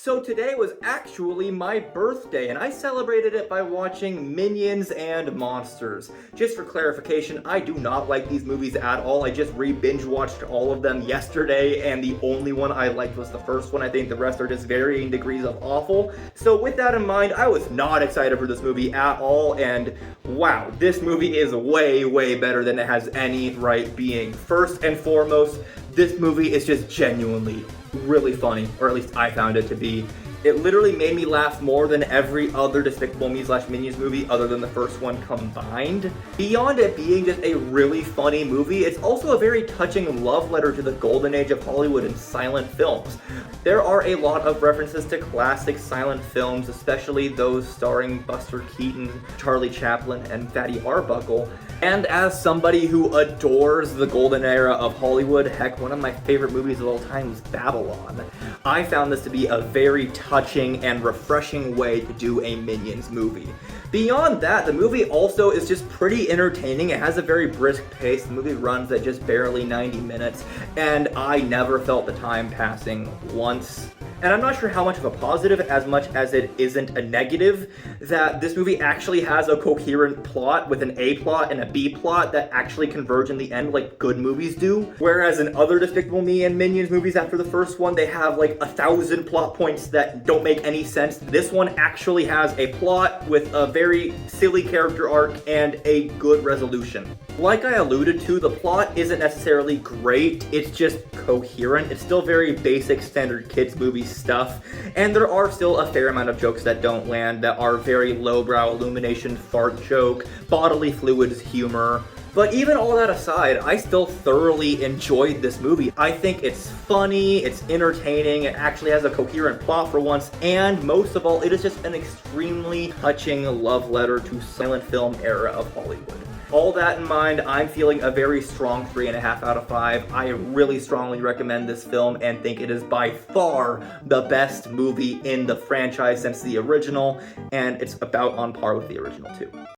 So today was actually my birthday, and I celebrated it by watching Minions and Monsters. Just for clarification, I do not like these movies at all. I just re-binge watched all of them yesterday, and the only one I liked was the first one. I think the rest are just varying degrees of awful. So with that in mind, I was not excited for this movie at all, and wow, this movie is way, way better than it has any right being. First and foremost, this movie is just genuinely really funny, or at least I found it to be. It literally made me laugh more than every other Despicable Me / Minions movie other than the first one combined. Beyond it being just a really funny movie, it's also a very touching love letter to the golden age of Hollywood and silent films. There are a lot of references to classic silent films, especially those starring Buster Keaton, Charlie Chaplin, and Fatty Arbuckle. And as somebody who adores the golden era of Hollywood, heck, one of my favorite movies of all time was Babylon. I found this to be a very touching and refreshing way to do a Minions movie. Beyond that, the movie also is just pretty entertaining. It has a very brisk pace. The movie runs at just barely 90 minutes, and I never felt the time passing once. And I'm not sure how much of a positive as much as it isn't a negative, that this movie actually has a coherent plot with an A plot and a B plot that actually converge in the end like good movies do. Whereas in other Despicable Me and Minions movies after the first one, they have like 1,000 plot points that don't make any sense. This one actually has a plot with a very silly character arc and a good resolution. Like I alluded to, the plot isn't necessarily great, it's just coherent. It's still very basic standard kids movie stuff, and there are still a fair amount of jokes that don't land, that are very lowbrow Illumination fart joke, bodily fluids humor. But even all that aside, I still thoroughly enjoyed this movie. I think it's funny, it's entertaining, it actually has a coherent plot for once, and most of all, it is just an extremely touching love letter to silent film era of Hollywood. All that in mind, I'm feeling a very strong 3.5 out of 5. I really strongly recommend this film and think it is by far the best movie in the franchise since the original, and it's about on par with the original too.